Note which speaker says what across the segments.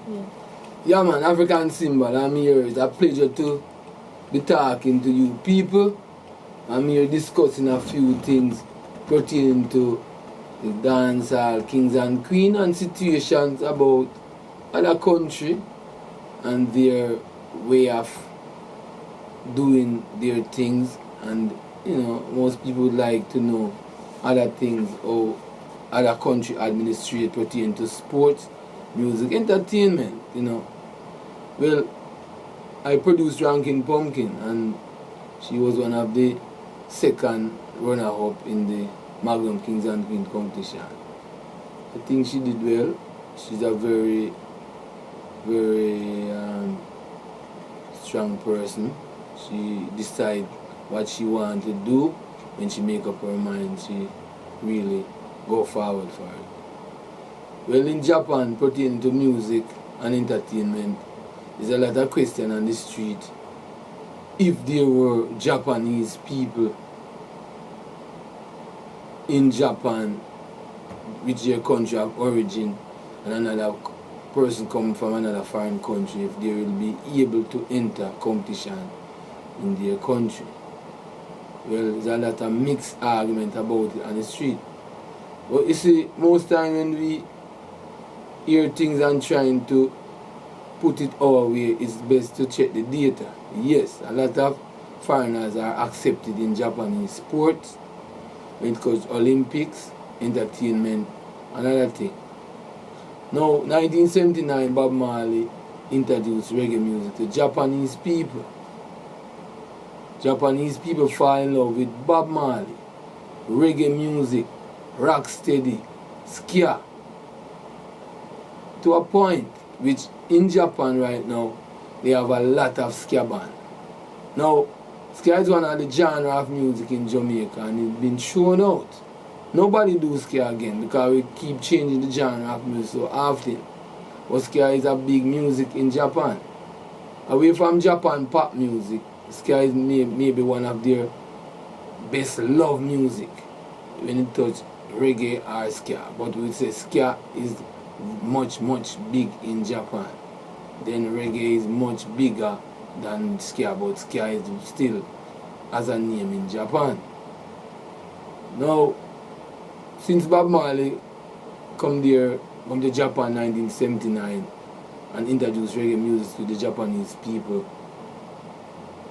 Speaker 1: Yeah.
Speaker 2: Yeah, man, AfricanSymbol, I'm here. It's a pleasure to be talking to you people. I'm here discussing a few things pertaining to the dancehall kings and queens and situations about other country and their way of doing their things. And most people would like to know other things or other country administrate pertaining to sports, music, entertainment. Well, I produced Rankin Pumpkin, and she was one of the second runner-up in the Magnum Kings and Queens competition. I think she did well. She's a very, very strong person. She decides what she wants to do. When she make up her mind, she really go forward for it. Well, in Japan, pertaining to music and entertainment, there's a lot of question on the street. If there were Japanese people in Japan, which their country of origin, and another person coming from another foreign country, if they will be able to enter competition in their country. Well, there's a lot of mixed argument about it on the street. But you see, most time when we hear things and trying to put it our way, it's best to check the data. Yes, a lot of foreigners are accepted in Japanese sports, when it comes to Olympics, entertainment, and other things. Now, 1979, Bob Marley introduced reggae music to Japanese people. Japanese people fall in love with Bob Marley, reggae music, rocksteady, ska, to a point which in Japan right now, they have a lot of ska band. Now, ska is one of the genre of music in Jamaica, and it's been shown out. Nobody do ska again because we keep changing the genre of music so often. But ska is a big music in Japan. Away from Japan pop music, ska is maybe one of their best love music when it touch reggae or ska. But we say ska is much big in Japan. Then reggae is much bigger than ska, but ska is still as a name in Japan. Now, since Bob Marley come to Japan 1979 and introduced reggae music to the Japanese people,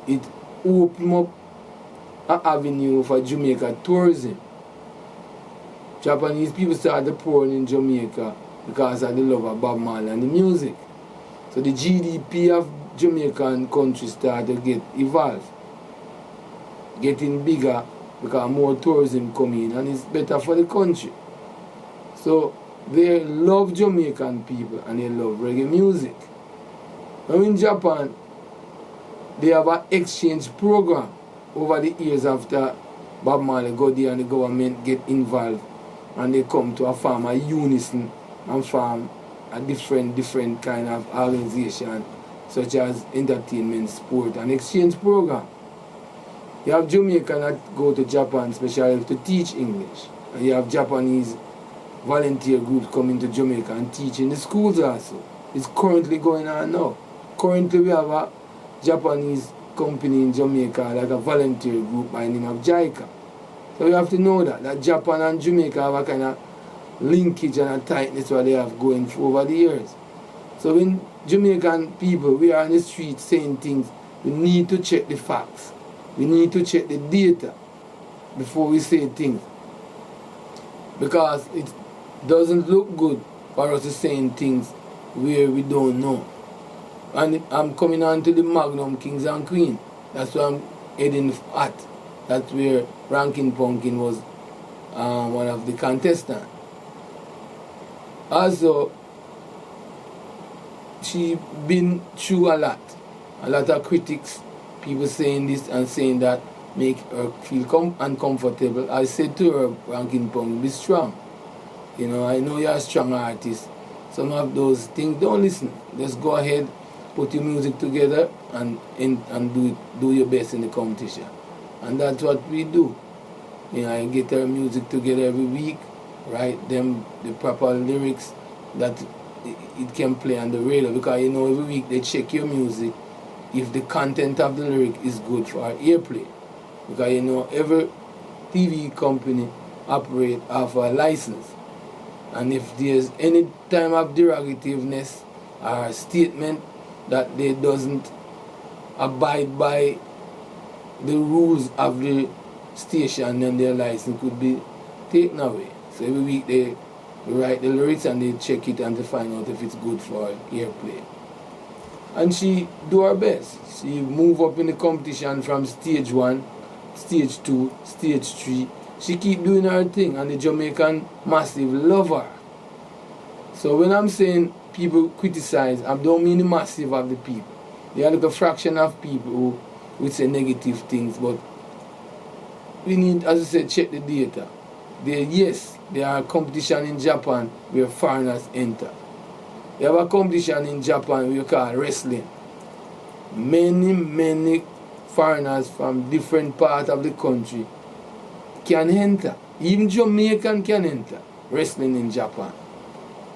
Speaker 2: it opened up an avenue for Jamaica tourism. Japanese people started pouring in Jamaica because of the love of Bob Marley and the music. So the GDP of Jamaican country started to get evolved, getting bigger because more tourism come in and it's better for the country. So they love Jamaican people and they love reggae music. Now in Japan, they have an exchange program over the years after Bob Marley go there and the government get involved and they come to form a unison and form a different kind of organization such as entertainment, sport and exchange program. You have Jamaican that go to Japan especially to teach English. And you have Japanese volunteer groups coming to Jamaica and teach in the schools also. It's currently going on now. Currently we have a Japanese company in Jamaica, like a volunteer group by the name of JICA. So you have to know that Japan and Jamaica have a kind of linkage and a tightness what they have going for over the years. So when Jamaican people, we are on the street saying things, we need to check the facts. We need to check the data before we say things. Because it doesn't look good for us to saying things where we don't know. And I'm coming on to the Magnum Kings and Queens. That's where I'm heading at. That's where Rankin Pumpkin was one of the contestants. Also, she been through a lot of critics, people saying this and saying that, make her feel uncomfortable. I said to her, Rankin Pumpkin, be strong. I know you're a strong artist. Some of those things, don't listen. Just go ahead, put your music together and do your best in the competition. And that's what we do. I get our music together every week, write them the proper lyrics that it can play on the radio, because you know every week they check your music if the content of the lyric is good for airplay, because you know every TV company operate off a license, and if there's any time of derogativeness or statement that they doesn't abide by the rules of the station, then their license could be taken away. So every week they write the lyrics and they check it and to find out if it's good for airplay. And she do her best. She move up in the competition from stage 1, stage 2, stage 3. She keep doing her thing, and the Jamaican massive love her. So when I'm saying people criticize, I don't mean the massive of the people. There are like a fraction of people who would say negative things, but we need, as I said, check the data. There are competition in Japan where foreigners enter. You have a competition in Japan we call wrestling. Many foreigners from different parts of the country can enter. Even Jamaican can enter wrestling in Japan.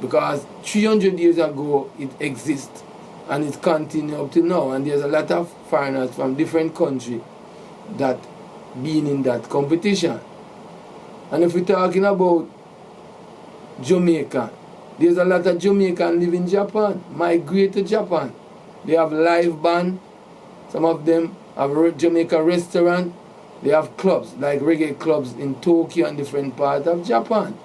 Speaker 2: Because 300 years ago it exists and it continues up to now. And there's a lot of foreigners from different countries that been in that competition. And if we're talking about Jamaica, there's a lot of Jamaicans live in Japan, migrate to Japan. They have live band, some of them have a Jamaica restaurant, they have clubs, like reggae clubs in Tokyo and different parts of Japan.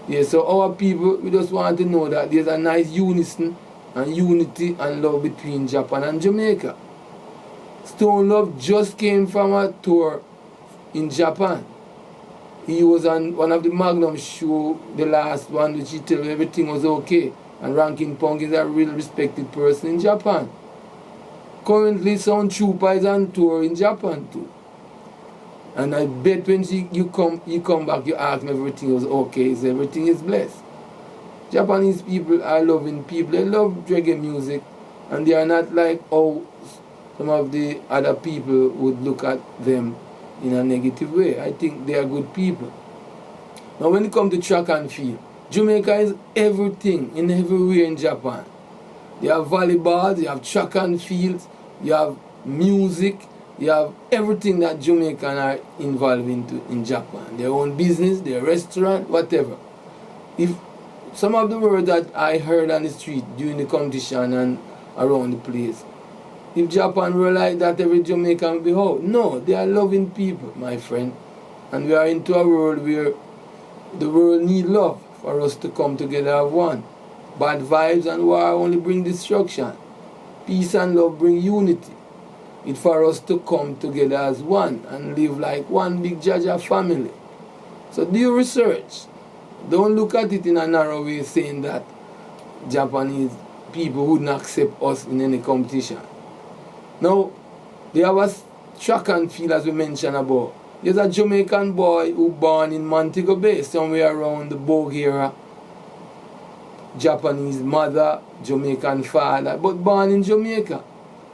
Speaker 2: Yeah, so our people, we just want to know that there's a nice unison and unity and love between Japan and Jamaica. Stone Love just came from a tour in Japan. He was on one of the Magnum show, the last one, which he told everything was okay. And Rankin Pumpkin is a real respected person in Japan. Currently, Sound Trooper is on tour in Japan too. And I bet when you come back, you ask me if everything was okay. So everything is blessed. Japanese people are loving people. They love reggae music, and they are not like how some of the other people would look at them in a negative way. I think they are good people. Now when it comes to track and field, Jamaica is everything in everywhere in Japan. You have volleyball, you have track and fields, you have music, you have everything that Jamaicans are involved into in Japan. Their own business, their restaurant, whatever. If some of the words that I heard on the street during the competition and around the place, if Japan were like that, every Jamaican would be out. No, they are loving people, my friend. And we are into a world where the world needs love for us to come together as one. Bad vibes and war only bring destruction. Peace and love bring unity. It's for us to come together as one and live like one big Jaja family. So do your research. Don't look at it in a narrow way saying that Japanese people wouldn't accept us in any competition. Now, they have a track and field, as we mentioned about. There's a Jamaican boy who born in Montego Bay, somewhere around the Bogue era. Japanese mother, Jamaican father, but born in Jamaica.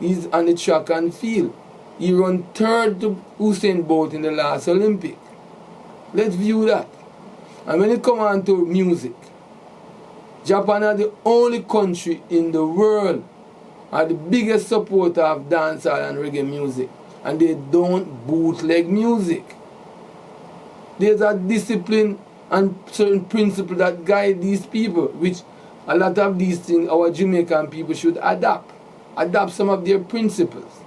Speaker 2: He's on the track and field. He ran third to Usain Bolt in the last Olympic. Let's view that. And when it comes on to music, Japan are the only country in the world are the biggest supporter of dancehall and reggae music, and they don't bootleg music. There's a discipline and certain principle that guide these people, which a lot of these things our Jamaican people should adapt some of their principles.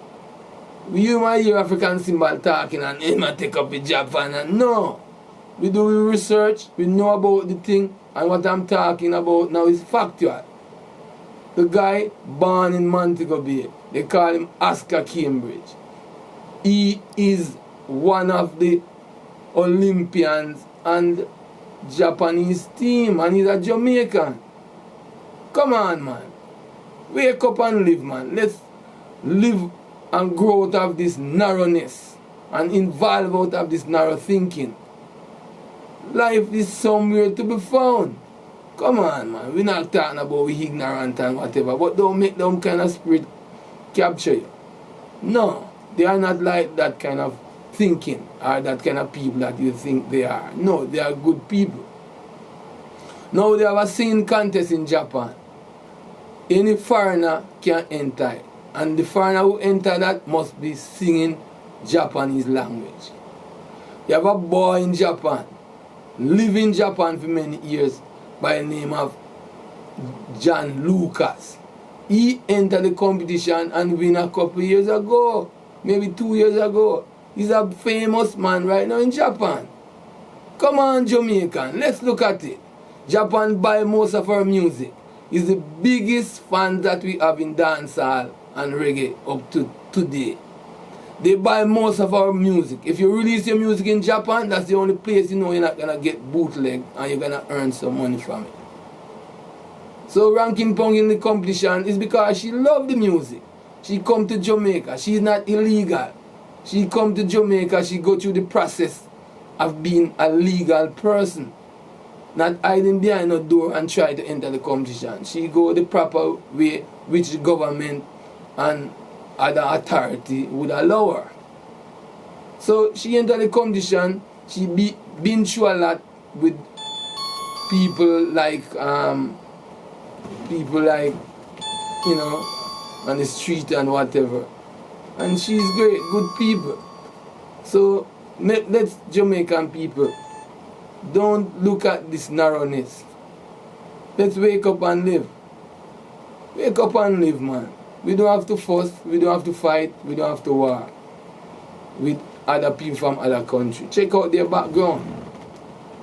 Speaker 2: You might hear AfricanSymbol talking and him take up with Japan, and no, we do research, we know about the thing, and what I'm talking about now is factual. The guy born in Montego Bay, they call him Oscar Cambridge. He is one of the Olympians and Japanese team, and he's a Jamaican. Come on, man. Wake up and live, man. Let's live and grow out of this narrowness and evolve out of this narrow thinking. Life is somewhere to be found. Come on, man. We're not talking about we ignorant and whatever, but don't make them kind of spirit capture you. No, they are not like that kind of thinking or that kind of people that you think they are. No, they are good people. Now they have a singing contest in Japan. Any foreigner can enter it. And the foreigner who enter that must be singing Japanese language. You have a boy in Japan, live in Japan for many years, by the name of John Lucas. He entered the competition and win a couple years ago, maybe 2 years ago. He's a famous man right now in Japan. Come on, Jamaican, let's look at it. Japan buy most of our music. It's the biggest fan that we have in dancehall and reggae up to today. They buy most of our music. If you release your music in Japan, that's the only place you know you're not going to get bootleg and you're going to earn some money from it. So Rankin Pumpkin in the competition is because she loves the music. She come to Jamaica. She's not illegal. She come to Jamaica. She go through the process of being a legal person. Not hiding behind a door and try to enter the competition. She go the proper way which the government and other authority would allow her. So she entered the competition. She been through a lot with people like you know, on the street and whatever. And she's great, good people. So let's Jamaican people, don't look at this narrowness. Let's wake up and live. Wake up and live, man. We don't have to fuss, we don't have to fight, we don't have to war with other people from other countries. Check out their background.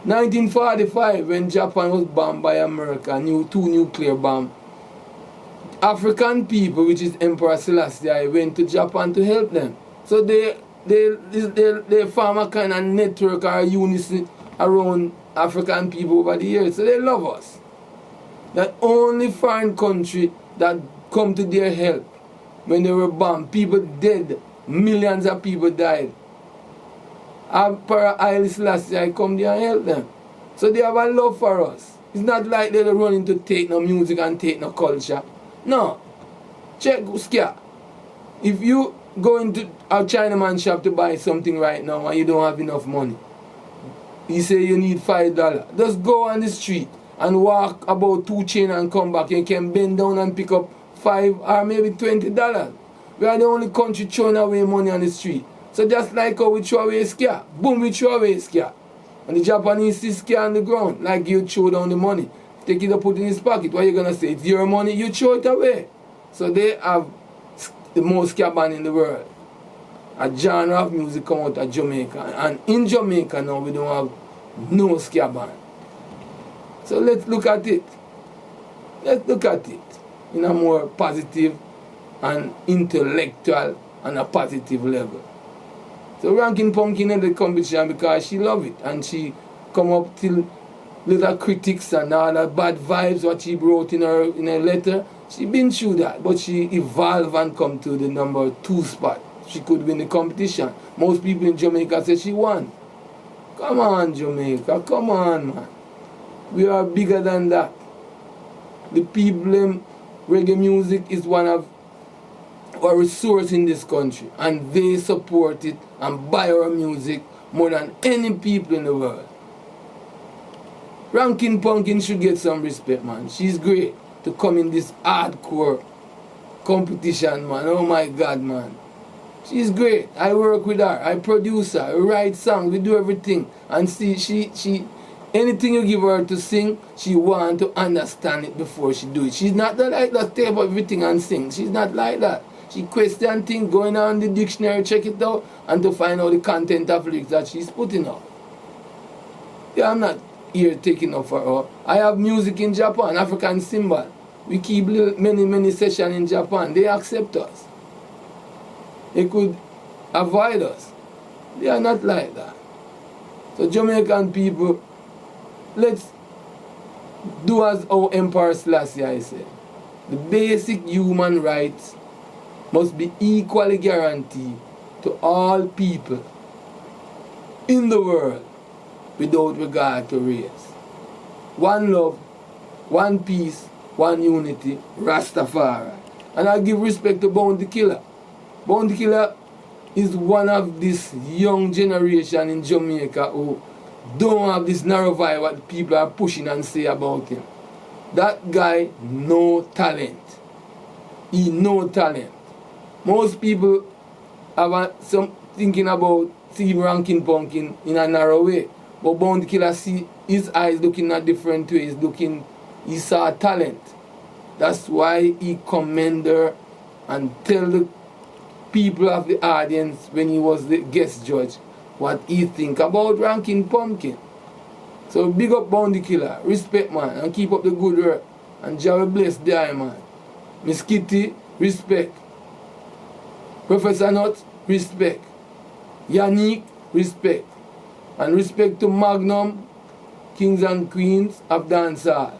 Speaker 2: 1945, when Japan was bombed by America, two nuclear bombs, African people, which is Emperor Selassie, went to Japan to help them. So they form a kind of network or unison around African people over the years. So they love us. That only foreign country that come to their help when they were bombed, people dead, millions of people died. Emperor Haile Selassie come there and help them. So they have a love for us. It's not like they're running to take no music and take no culture. No. Check Skia. If you go into a Chinaman shop to buy something right now and you don't have enough money, you say you need $5. Just go on the street and walk about 2 chains and come back. You can bend down and pick up $5 or maybe $20. We are the only country throwing away money on the street. So just like how we throw away Skia, boom, we throw away Skia. And the Japanese see Skia on the ground, like you throw down the money. Take it and put it in his pocket. What are you going to say? It's your money, you throw it away. So they have the most Skia band in the world. A genre of music come out of Jamaica. And in Jamaica now we don't have no Skia band. So let's look at it. Let's look at it in a more positive and intellectual and a positive level. So Rankin Pumpkin in the competition because she love it and she come up till little critics and all that bad vibes what she wrote in her letter. She been through that, but she evolved and come to the number 2 spot. She could win the competition. Most people in Jamaica say she won. Come on, Jamaica, come on, man. We are bigger than that. The people in reggae music is one of our resource in this country, and they support it and buy our music more than any people in the world. Rankin Pumpkin should get some respect, man. She's great to come in this hardcore competition, man. Oh my God, man. She's great. I work with her. I produce her. I write songs. We do everything. And see, she anything you give her to sing, she want to understand it before she do it. She's not like that, take up everything and sing. She's not like that. She question things, going on the dictionary, check it out, and to find out the content of lyrics that she's putting out. Yeah, I'm not here taking up for her. I have music in Japan, AfricanSymbol. We keep many sessions in Japan. They accept us. They could avoid us. They are not like that. So Jamaican people, let's do as our Emperor Selassie said. The basic human rights must be equally guaranteed to all people in the world without regard to race. One love, one peace, one unity, Rastafari. And I give respect to Bounty Killer. Bounty Killer is one of this young generation in Jamaica who don't have this narrow vibe what people are pushing and say about him. That guy, no talent. He no talent. Most people have some thinking about Steve Rankin Pumpkin in a narrow way. But Bounty Killer see his eyes looking a different way. He saw talent. That's why he commend her and tell the people of the audience when he was the guest judge what he think about Rankin Pumpkin. So big up Bounty Killer, respect man, and keep up the good work. And Jah will bless the eye man. Miss Kitty, respect. Professor Nut, respect. Yannick, respect. And respect to Magnum, Kings and Queens of Dancehall.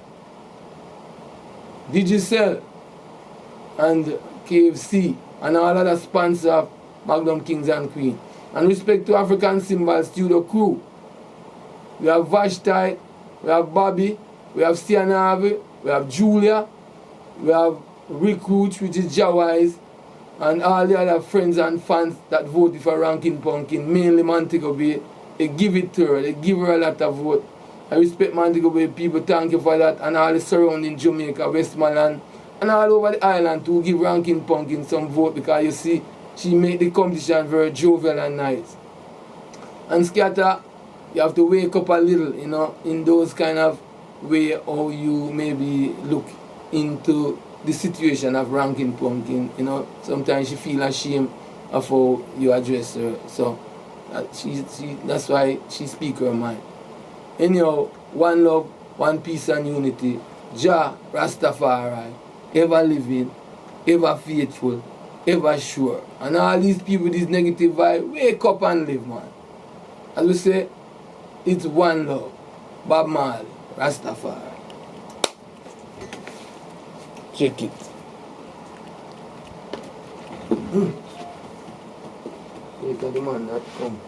Speaker 2: Digicel and KFC and all other sponsors of Magnum Kings and Queens. And respect to AfricanSymbol studio crew. We have Vashtai, we have Bobby, we have Sianavi, we have Julia, we have Recruit, which is Jawise, and all the other friends and fans that voted for Rankin Pumpkin, mainly Montego Bay. They give it to her, they give her a lot of vote. I respect Montego Bay people, thank you for that, and all the surrounding Jamaica, Westmoreland, and all over the island to give Rankin Pumpkin some vote, because you see, she made the competition very jovial and nice. And Scatter, you have to wake up a little, you know, in those kind of way how you maybe look into the situation of Rankin Pumpkin. You know, sometimes she feel ashamed of how you address her. So that's why she speak her mind. Anyhow, one love, one peace and unity. Jah Rastafari, ever living, ever faithful, ever sure. And all these people, this negative vibe, wake up and live, man. As we say, it's one love. Bob Marley, Rastafari. Check it. Look at the man that come.